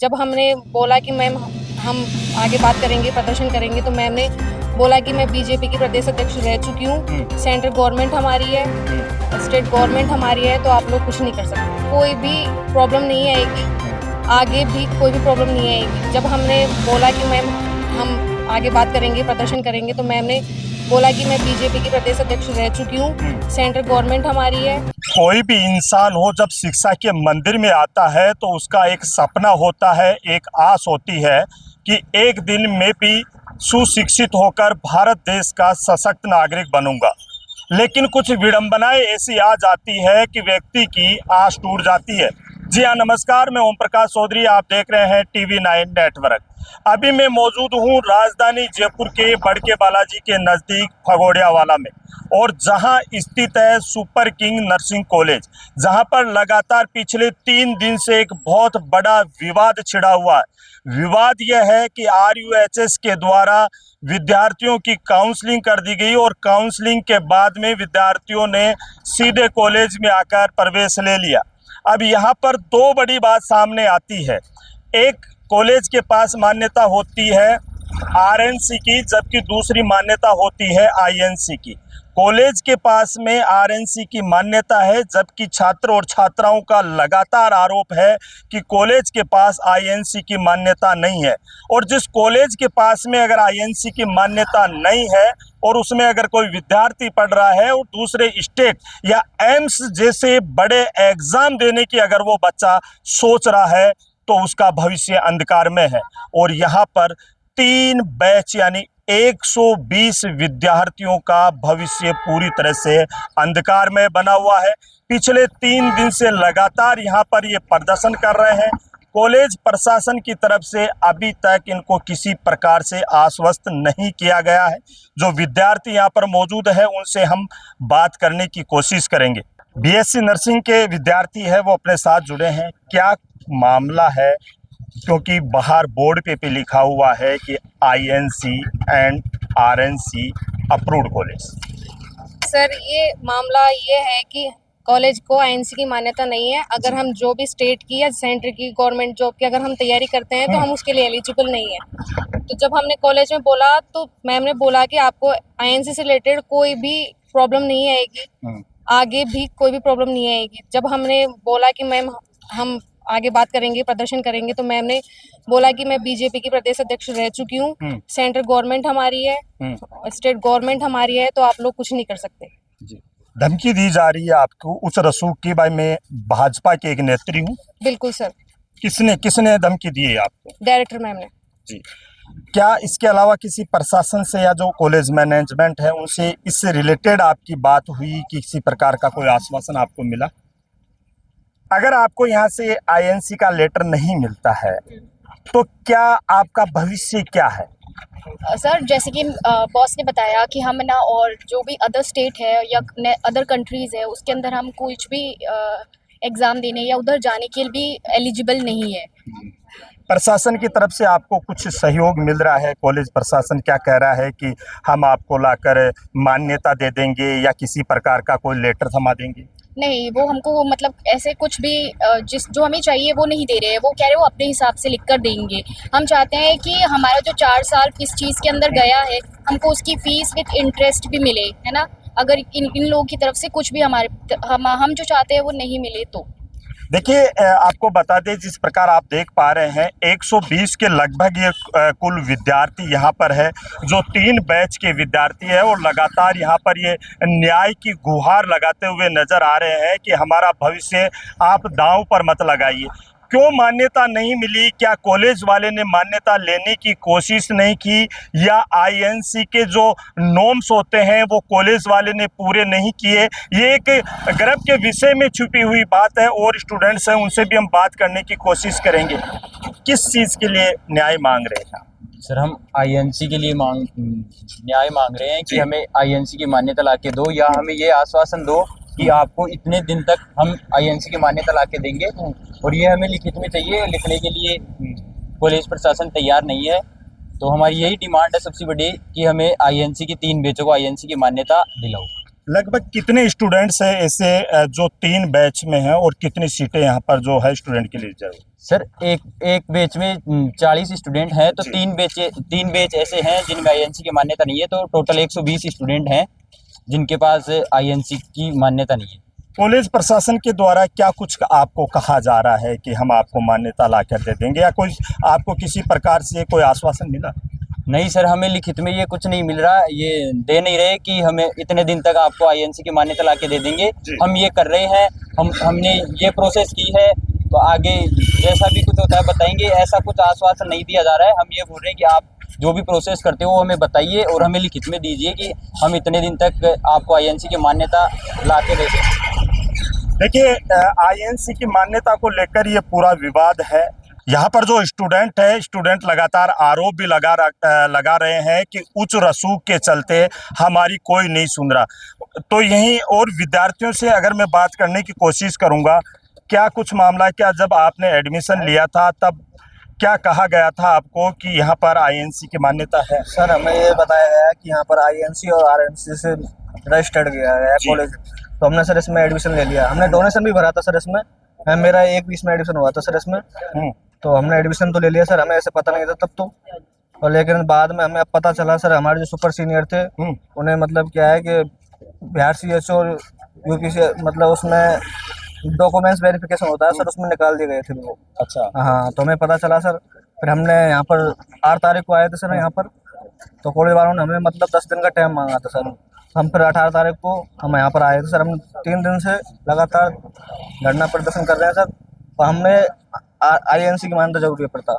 जब हमने बोला कि मैम हम आगे बात करेंगे, प्रदर्शन करेंगे, तो मैम ने बोला कि मैं बीजेपी की प्रदेश अध्यक्ष रह चुकी हूँ, सेंट्रल गवर्नमेंट हमारी है, स्टेट गवर्नमेंट हमारी है, तो आप लोग कुछ नहीं कर सकते, कोई भी प्रॉब्लम नहीं आएगी, आगे भी कोई भी प्रॉब्लम नहीं आएगी। जब हमने बोला कि मैम हम आगे बात करेंगे, प्रदर्शन करेंगे, तो मैम ने बोला कि मैं बीजेपी की प्रदेश अध्यक्ष रह चुकी हूँ, सेंट्रल गवर्नमेंट हमारी है। कोई भी इंसान हो जब शिक्षा के मंदिर में आता है तो उसका एक सपना होता है, एक आस होती है कि एक दिन मैं भी सुशिक्षित होकर भारत देश का सशक्त नागरिक बनूंगा। लेकिन कुछ विडंबनाएं ऐसी आ जाती है कि व्यक्ति की आस टूट जाती है। जी हाँ, नमस्कार, मैं ओम प्रकाश चौधरी, आप देख रहे हैं TV9 नेटवर्क। अभी मैं मौजूद हूँ राजधानी जयपुर के बड़के बालाजी के नज़दीक फगोड़ियावाला में, और जहां स्थित है सुपर किंग नर्सिंग कॉलेज, जहां पर लगातार पिछले 3 दिन से एक बहुत बड़ा विवाद छिड़ा हुआ है। विवाद यह है कि RUHS के द्वारा विद्यार्थियों की काउंसलिंग कर दी गई और काउंसलिंग के बाद में विद्यार्थियों ने सीधे कॉलेज में आकर प्रवेश ले लिया। अब यहाँ पर 2 बड़ी बात सामने आती है। एक, कॉलेज के पास मान्यता होती है RNC की, जबकि दूसरी मान्यता होती है INC की। कॉलेज के पास में RNC की मान्यता है, जबकि छात्र और छात्राओं का लगातार आरोप है कि कॉलेज के पास INC की मान्यता नहीं है। और जिस कॉलेज के पास में अगर INC की मान्यता नहीं है और उसमें अगर कोई विद्यार्थी पढ़ रहा है और दूसरे स्टेट या एम्स जैसे बड़े एग्जाम देने की अगर वो बच्चा सोच रहा है तो उसका भविष्य अंधकार में है। और यहाँ पर 3 बैच यानी 120 विद्यार्थियों का भविष्य पूरी तरह से अंधकार में बना हुआ है। पिछले 3 दिन से लगातार यहाँ पर ये प्रदर्शन कर रहे हैं। कॉलेज प्रशासन की तरफ से अभी तक इनको किसी प्रकार से आश्वस्त नहीं किया गया है। जो विद्यार्थी यहाँ पर मौजूद है उनसे हम बात करने की कोशिश करेंगे। BSc नर्सिंग के विद्यार्थी है, वो अपने साथ जुड़े हैं। क्या मामला है, क्योंकि बाहर बोर्ड पे लिखा हुआ है कि INC and RNC approved college. Sir, ये मामला ये है कि कॉलेज को INC की मान्यता नहीं है। अगर हम जो भी स्टेट की या सेंटर की गवर्नमेंट जॉब की अगर हम तैयारी करते हैं तो हम उसके लिए एलिजिबल नहीं है। तो जब हमने कॉलेज में बोला तो मैम ने बोला कि आपको INC से रिलेटेड कोई भी प्रॉब्लम नहीं आएगी, आगे भी कोई भी प्रॉब्लम नहीं आएगी। जब हमने बोला कि मैम हम आगे बात करेंगे, प्रदर्शन करेंगे, तो मैम ने बोला कि मैं बीजेपी की प्रदेश अध्यक्ष रह चुकी हूँ, सेंट्रल गवर्नमेंट हमारी है, स्टेट गवर्नमेंट हमारी है, तो आप लोग कुछ नहीं कर सकते। जी, धमकी दी जा रही है आपको उस रसूख की। भाई, मैं भाजपा के एक नेत्री हूँ। बिल्कुल सर। किसने धमकी दी है आपको? डायरेक्टर मैम ने। जी, क्या इसके अलावा किसी प्रशासन से या जो कॉलेज मैनेजमेंट है उनसे इससे रिलेटेड आपकी बात हुई, किसी प्रकार का कोई आश्वासन आपको मिला? अगर आपको यहाँ से INC का लेटर नहीं मिलता है तो क्या आपका भविष्य क्या है? सर, जैसे कि बॉस ने बताया कि हम ना और जो भी अदर स्टेट है या अदर कंट्रीज़ है उसके अंदर हम कुछ भी एग्ज़ाम देने या उधर जाने के लिए भी एलिजिबल नहीं है। प्रशासन की तरफ से आपको कुछ सहयोग मिल रहा है? कॉलेज प्रशासन क्या कह रहा है कि हम आपको लाकर मान्यता दे देंगे या किसी प्रकार का कोई लेटर थमा देंगे? नहीं, वो हमको मतलब ऐसे कुछ भी जो हमें चाहिए वो नहीं दे रहे हैं। वो कह रहे हो अपने हिसाब से लिख कर देंगे। हम चाहते हैं कि हमारा जो 4 साल किस चीज़ के अंदर गया है हमको उसकी फ़ीस विथ इंटरेस्ट भी मिले, है ना। अगर इन लोगों की तरफ से कुछ भी हम जो चाहते हैं वो नहीं मिले तो देखिए, आपको बता दें, जिस प्रकार आप देख पा रहे हैं 120 के लगभग ये कुल विद्यार्थी यहाँ पर है, जो 3 बैच के विद्यार्थी है, और लगातार यहाँ पर ये न्याय की गुहार लगाते हुए नज़र आ रहे हैं कि हमारा भविष्य आप दांव पर मत लगाइए। क्यों मान्यता नहीं मिली? क्या कॉलेज वाले ने मान्यता लेने की कोशिश नहीं की, या INC के जो नॉर्म्स होते हैं वो कॉलेज वाले ने पूरे नहीं किए? ये एक गर्व के विषय में छुपी हुई बात है, और स्टूडेंट्स हैं उनसे भी हम बात करने की कोशिश करेंगे। किस चीज़ के लिए न्याय मांग रहे हैं? सर, हम INC के लिए न्याय मांग रहे हैं कि हमें INC की मान्यता ला के दो, या हमें ये आश्वासन दो कि आपको इतने दिन तक हम INC की मान्यता ला के देंगे, और ये हमें लिखित में चाहिए। लिखने के लिए कॉलेज प्रशासन तैयार नहीं है, तो हमारी यही डिमांड है सबसे बड़ी कि हमें INC की 3 बैचों को INC की मान्यता दिलाओ। लगभग कितने स्टूडेंट्स हैं ऐसे जो 3 बैच में हैं और कितनी सीटें यहाँ पर जो है स्टूडेंट के लिए रिजर्व? सर एक बैच में 40 स्टूडेंट हैं, तो जी। 3 बैच ऐसे हैं जिनमें आईएनसी की मान्यता नहीं है, तो टोटल 120 स्टूडेंट हैं जिनके पास आईएनसी की मान्यता नहीं है। कॉलेज प्रशासन के द्वारा क्या कुछ आपको कहा जा रहा है कि हम आपको मान्यता ला कर दे देंगे, या कोई आपको किसी प्रकार से कोई आश्वासन मिला? नहीं सर, हमें लिखित में ये कुछ नहीं मिल रहा, ये दे नहीं रहे कि हमें इतने दिन तक आपको आईएनसी की मान्यता ला के दे देंगे। जी। हम ये कर रहे हैं, हमने ये प्रोसेस की है, तो आगे जैसा भी कुछ होता है बताएंगे। ऐसा कुछ आश्वासन नहीं दिया जा रहा है। हम ये बोल रहे हैं कि आप जो भी प्रोसेस करते हो वो हमें बताइए और हमें लिखित में दीजिए कि हम इतने दिन तक आपको आईएनसी की मान्यता ला के दे दें। देखिए, आईएनसी की मान्यता को लेकर ये पूरा विवाद है। यहाँ पर जो स्टूडेंट लगातार आरोप भी लगा रहे हैं कि उच्च रसूख के चलते हमारी कोई नहीं सुन रहा। तो यहीं और विद्यार्थियों से अगर मैं बात करने की कोशिश करूँगा, क्या कुछ मामला, क्या जब आपने एडमिशन लिया था तब क्या कहा गया था आपको कि यहाँ पर आईएनसी की मान्यता है? सर, हमें ये बताया गया कि यहाँ पर आईएनसी और आरएनसी से रजिस्टर्ड किया गया है जी। कॉलेज। तो हमने सर इसमें एडमिशन ले लिया। हमने डोनेशन भी भरा था सर इसमें। मेरा 1 20 में एडमिशन हुआ था सर इसमें। तो हमने एडमिशन तो ले लिया सर, हमें ऐसे पता नहीं था तब तो। और लेकिन बाद में हमें अब पता चला सर, हमारे जो सुपर सीनियर थे उन्हें मतलब क्या है कि बिहार CHO और यूपी से मतलब उसमें डॉक्यूमेंट्स वेरिफिकेशन होता है सर, उसमें निकाल दिए गए थे वो। अच्छा। हाँ, तो हमें पता चला सर। फिर हमने यहाँ पर 8 तारीख को आए थे सर यहाँ पर। तो कॉलेज वालों ने हमें मतलब 10 दिन का टाइम मांगा था सर। हम फिर 18 तारीख को हम यहाँ पर आए थे सर। हम 3 दिन से लगातार धरना प्रदर्शन कर रहे हैं सर। तो हमने आईएनसी की मान्यता जरूरी पड़ता।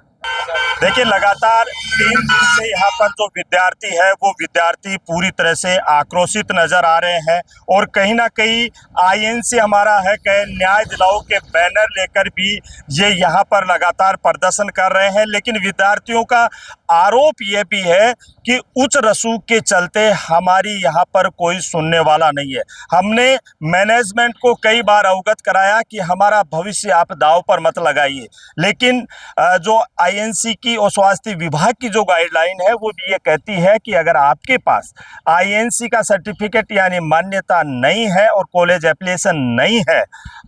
देखिए, लगातार 3 दिन से यहाँ पर जो विद्यार्थी है वो विद्यार्थी पूरी तरह से आक्रोशित नजर आ रहे हैं और कहीं ना कहीं आईएनसी हमारा है कि न्याय दिलाओ के बैनर लेकर भी ये यहाँ पर लगातार प्रदर्शन कर रहे हैं। लेकिन विद्यार्थियों का आरोप ये भी है कि उच्च रसूख के चलते हमारी यहाँ पर कोई सुनने वाला नहीं है। हमने मैनेजमेंट को कई बार अवगत कराया कि हमारा भविष्य आप दांव पर मत लगाइए, लेकिन जो आईएनसी की और स्वास्थ्य विभाग की जो गाइडलाइन है वो भी ये कहती है कि अगर आपके पास आईएनसी का सर्टिफिकेट यानी मान्यता नहीं है और कॉलेज एप्लीकेशन नहीं है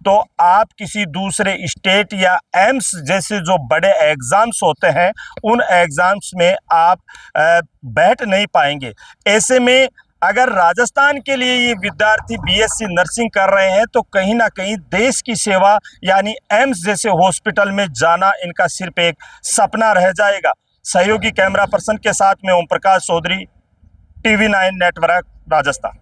तो आप किसी दूसरे स्टेट या एम्स जैसे जो बड़े एग्ज़ाम्स होते हैं उन एग्ज़ाम्स में आप बैठ नहीं पाएंगे। ऐसे में अगर राजस्थान के लिए ये विद्यार्थी बीएससी नर्सिंग कर रहे हैं तो कहीं ना कहीं देश की सेवा यानी एम्स जैसे हॉस्पिटल में जाना इनका सिर्फ एक सपना रह जाएगा। सहयोगी कैमरा पर्सन के साथ में ओम प्रकाश चौधरी, TV9 नेटवर्क, राजस्थान।